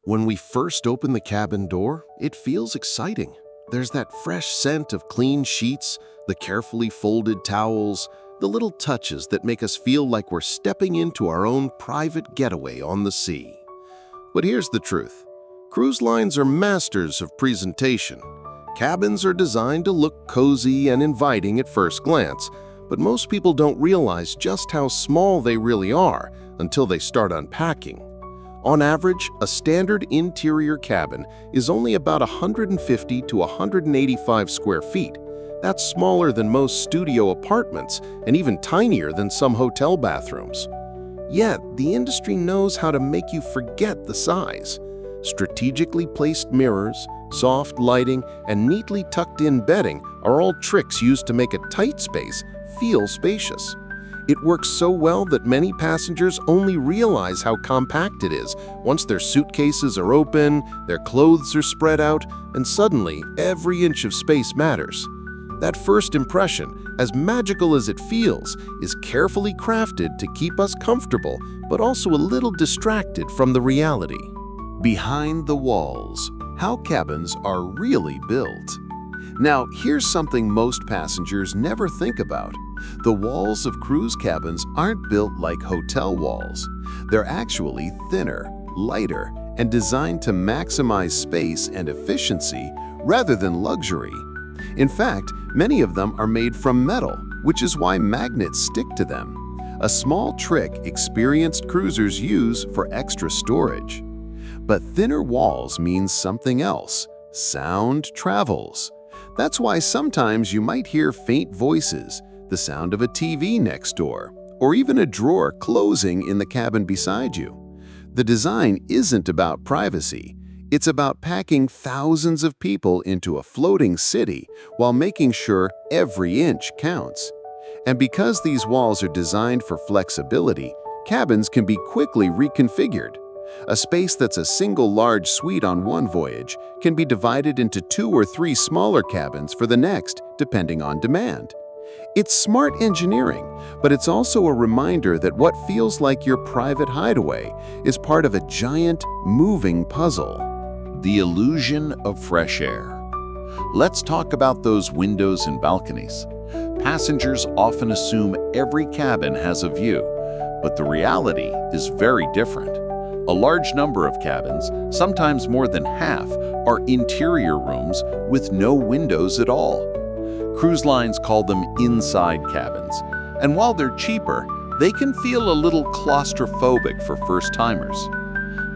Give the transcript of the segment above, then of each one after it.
When we first open the cabin door, it feels exciting. There's that fresh scent of clean sheets, the carefully folded towels, the little touches that make us feel like we're stepping into our own private getaway on the sea. But here's the truth. Cruise lines are masters of presentation. Cabins are designed to look cozy and inviting at first glance, but most people don't realize just how small they really are until they start unpacking. On average, a standard interior cabin is only about 150 to 185 square feet. That's smaller than most studio apartments and even tinier than some hotel bathrooms. Yet, the industry knows how to make you forget the size. Strategically placed mirrors, soft lighting, and neatly tucked-in bedding are all tricks used to make a tight space feel spacious. It works so well that many passengers only realize how compact it is once their suitcases are open, their clothes are spread out, and suddenly every inch of space matters. That first impression, as magical as it feels, is carefully crafted to keep us comfortable, but also a little distracted from the reality. Behind the walls, how cabins are really built. Now, here's something most passengers never think about. The walls of cruise cabins aren't built like hotel walls. They're actually thinner, lighter, and designed to maximize space and efficiency rather than luxury. In fact, many of them are made from metal, which is why magnets stick to them. A small trick experienced cruisers use for extra storage. But thinner walls means something else. Sound travels. That's why sometimes you might hear faint voices, the sound of a TV next door, or even a drawer closing in the cabin beside you. The design isn't about privacy. It's about packing thousands of people into a floating city while making sure every inch counts. And because these walls are designed for flexibility, cabins can be quickly reconfigured. A space that's a single large suite on one voyage can be divided into 2 or 3 smaller cabins for the next, depending on demand. It's smart engineering, but it's also a reminder that what feels like your private hideaway is part of a giant, moving puzzle. The illusion of fresh air. Let's talk about those windows and balconies. Passengers often assume every cabin has a view, but the reality is very different. A large number of cabins, sometimes more than half, are interior rooms with no windows at all. Cruise lines call them inside cabins, and while they're cheaper, they can feel a little claustrophobic for first-timers.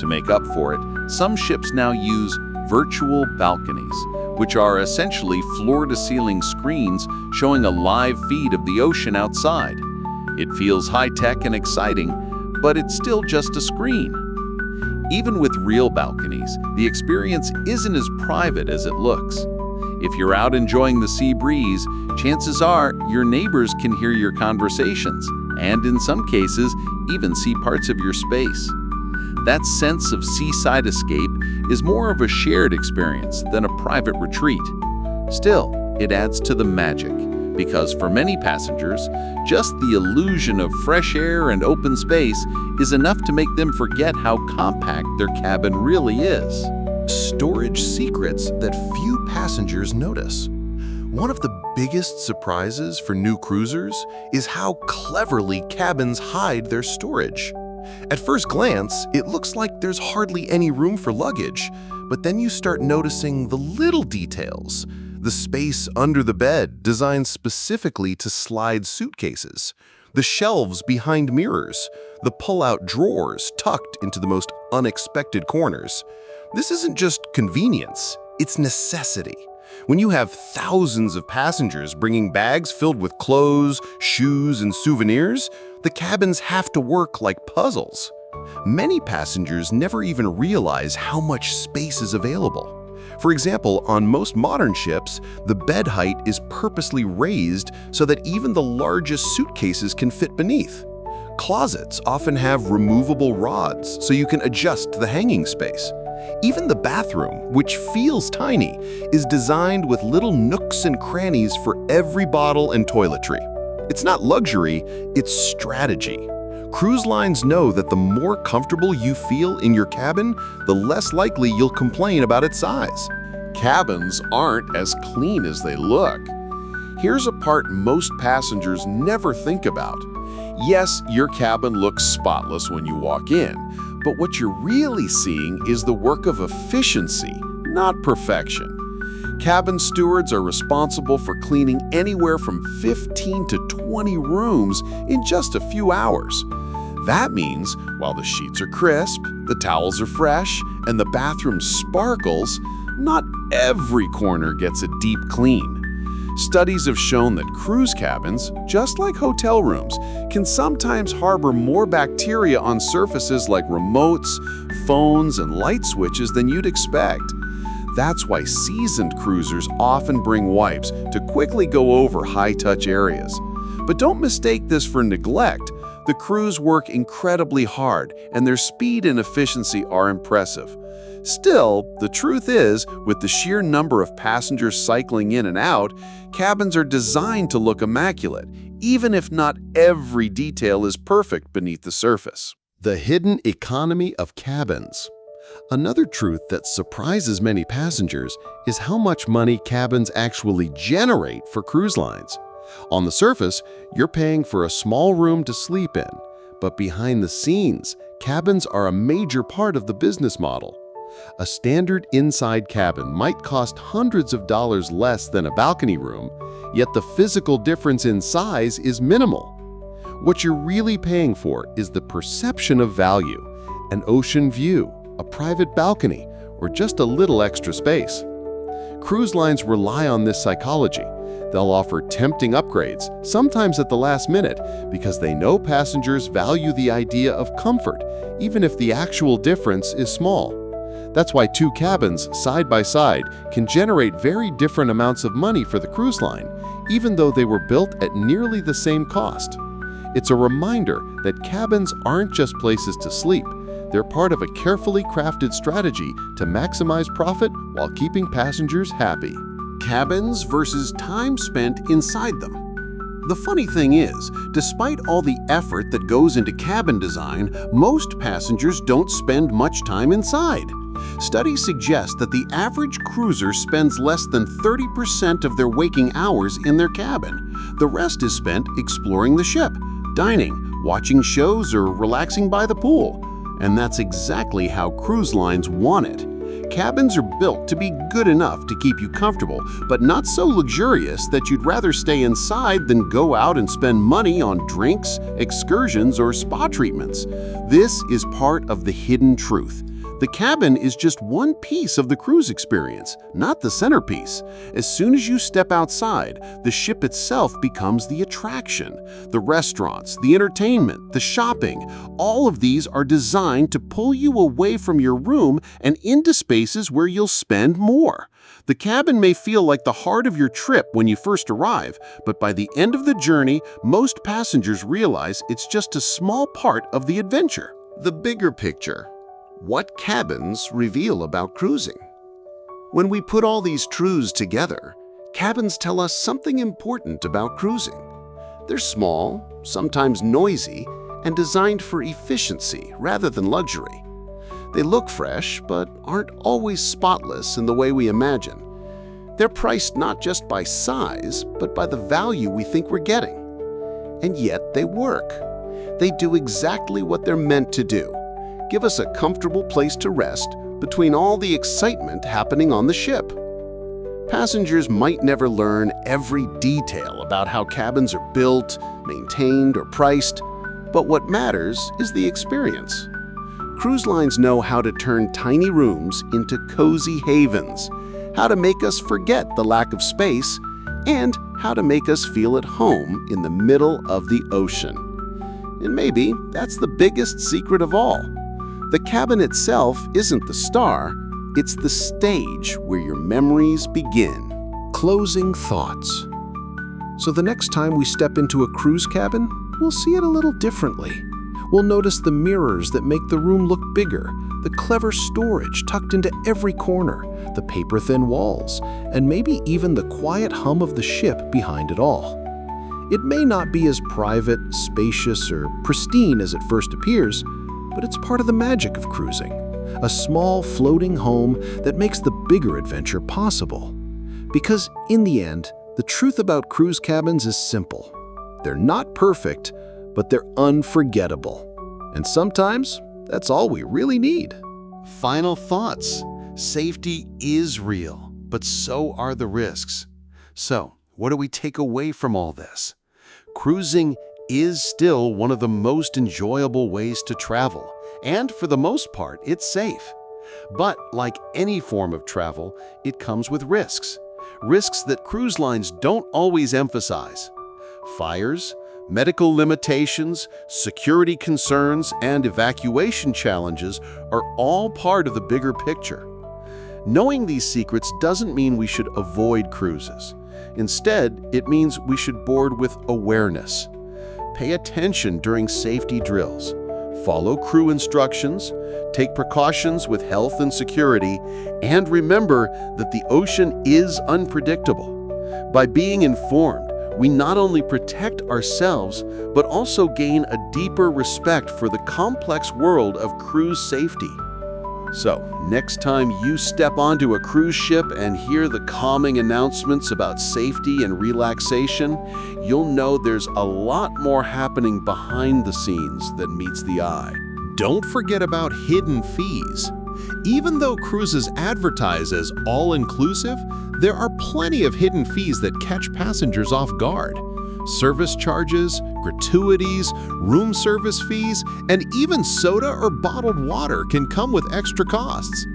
To make up for it, some ships now use virtual balconies, which are essentially floor-to-ceiling screens showing a live feed of the ocean outside. It feels high-tech and exciting, but it's still just a screen. Even with real balconies, the experience isn't as private as it looks. If you're out enjoying the sea breeze, chances are your neighbors can hear your conversations, and in some cases, even see parts of your space. That sense of seaside escape is more of a shared experience than a private retreat. Still, it adds to the magic, because for many passengers, just the illusion of fresh air and open space is enough to make them forget how compact their cabin really is. Storage secrets that few passengers notice. One of the biggest surprises for new cruisers is how cleverly cabins hide their storage. At first glance, it looks like there's hardly any room for luggage, but then you start noticing the little details. The space under the bed designed specifically to slide suitcases, the shelves behind mirrors, the pull-out drawers tucked into the most unexpected corners. This isn't just convenience, it's necessity. When you have thousands of passengers bringing bags filled with clothes, shoes, and souvenirs, the cabins have to work like puzzles. Many passengers never even realize how much space is available. For example, on most modern ships, the bed height is purposely raised so that even the largest suitcases can fit beneath. Closets often have removable rods so you can adjust the hanging space. Even the bathroom, which feels tiny, is designed with little nooks and crannies for every bottle and toiletry. It's not luxury, it's strategy. Cruise lines know that the more comfortable you feel in your cabin, the less likely you'll complain about its size. Cabins aren't as clean as they look. Here's a part most passengers never think about. Yes, your cabin looks spotless when you walk in, but what you're really seeing is the work of efficiency, not perfection. Cabin stewards are responsible for cleaning anywhere from 15 to 20 rooms in just a few hours. That means while the sheets are crisp, the towels are fresh, and the bathroom sparkles, not every corner gets a deep clean. Studies have shown that cruise cabins, just like hotel rooms, can sometimes harbor more bacteria on surfaces like remotes, phones, and light switches than you'd expect. That's why seasoned cruisers often bring wipes to quickly go over high-touch areas. But don't mistake this for neglect. The crews work incredibly hard, and their speed and efficiency are impressive. Still, the truth is, with the sheer number of passengers cycling in and out, cabins are designed to look immaculate, even if not every detail is perfect beneath the surface. The hidden economy of cabins. Another truth that surprises many passengers is how much money cabins actually generate for cruise lines. On the surface, you're paying for a small room to sleep in, but behind the scenes, cabins are a major part of the business model. A standard inside cabin might cost hundreds of dollars less than a balcony room, yet the physical difference in size is minimal. What you're really paying for is the perception of value, an ocean view, a private balcony, or just a little extra space. Cruise lines rely on this psychology. They'll offer tempting upgrades, sometimes at the last minute, because they know passengers value the idea of comfort, even if the actual difference is small. That's why two cabins, side by side, can generate very different amounts of money for the cruise line, even though they were built at nearly the same cost. It's a reminder that cabins aren't just places to sleep. They're part of a carefully crafted strategy to maximize profit while keeping passengers happy. Cabins versus time spent inside them. The funny thing is, despite all the effort that goes into cabin design, most passengers don't spend much time inside. Studies suggest that the average cruiser spends less than 30% of their waking hours in their cabin. The rest is spent exploring the ship, dining, watching shows, or relaxing by the pool. And that's exactly how cruise lines want it. Cabins are built to be good enough to keep you comfortable, but not so luxurious that you'd rather stay inside than go out and spend money on drinks, excursions, or spa treatments. This is part of the hidden truth. The cabin is just one piece of the cruise experience, not the centerpiece. As soon as you step outside, the ship itself becomes the attraction. The restaurants, the entertainment, the shopping, all of these are designed to pull you away from your room and into spaces where you'll spend more. The cabin may feel like the heart of your trip when you first arrive, but by the end of the journey, most passengers realize it's just a small part of the adventure. The bigger picture. What cabins reveal about cruising? When we put all these truths together, cabins tell us something important about cruising. They're small, sometimes noisy, and designed for efficiency rather than luxury. They look fresh, but aren't always spotless in the way we imagine. They're priced not just by size, but by the value we think we're getting. And yet they work. They do exactly what they're meant to do. Give us a comfortable place to rest between all the excitement happening on the ship. Passengers might never learn every detail about how cabins are built, maintained, or priced, but what matters is the experience. Cruise lines know how to turn tiny rooms into cozy havens, how to make us forget the lack of space, and how to make us feel at home in the middle of the ocean. And maybe that's the biggest secret of all. The cabin itself isn't the star, it's the stage where your memories begin. Closing thoughts. So the next time we step into a cruise cabin, we'll see it a little differently. We'll notice the mirrors that make the room look bigger, the clever storage tucked into every corner, the paper-thin walls, and maybe even the quiet hum of the ship behind it all. It may not be as private, spacious, or pristine as it first appears, but it's part of the magic of cruising. A small floating home that makes the bigger adventure possible. Because in the end, the truth about cruise cabins is simple. They're not perfect, but they're unforgettable. And sometimes, that's all we really need. Final thoughts. Safety is real, but so are the risks. So, what do we take away from all this? Cruising is still one of the most enjoyable ways to travel, and for the most part, it's safe. But like any form of travel, it comes with risks. Risks that cruise lines don't always emphasize. Fires, medical limitations, security concerns, and evacuation challenges are all part of the bigger picture. Knowing these secrets doesn't mean we should avoid cruises. Instead, it means we should board with awareness. Pay attention during safety drills. Follow crew instructions, take precautions with health and security, and remember that the ocean is unpredictable. By being informed, we not only protect ourselves, but also gain a deeper respect for the complex world of cruise safety. So, next time you step onto a cruise ship and hear the calming announcements about safety and relaxation, you'll know there's a lot more happening behind the scenes than meets the eye. Don't forget about hidden fees. Even though cruises advertise as all-inclusive, there are plenty of hidden fees that catch passengers off guard. Service charges, gratuities, room service fees, and even soda or bottled water can come with extra costs.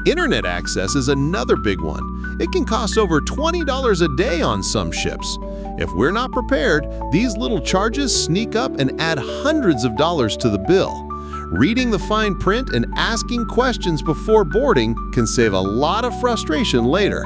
Internet access is another big one. It can cost over $20 a day on some ships. If we're not prepared, these little charges sneak up and add hundreds of dollars to the bill. Reading the fine print and asking questions before boarding can save a lot of frustration later.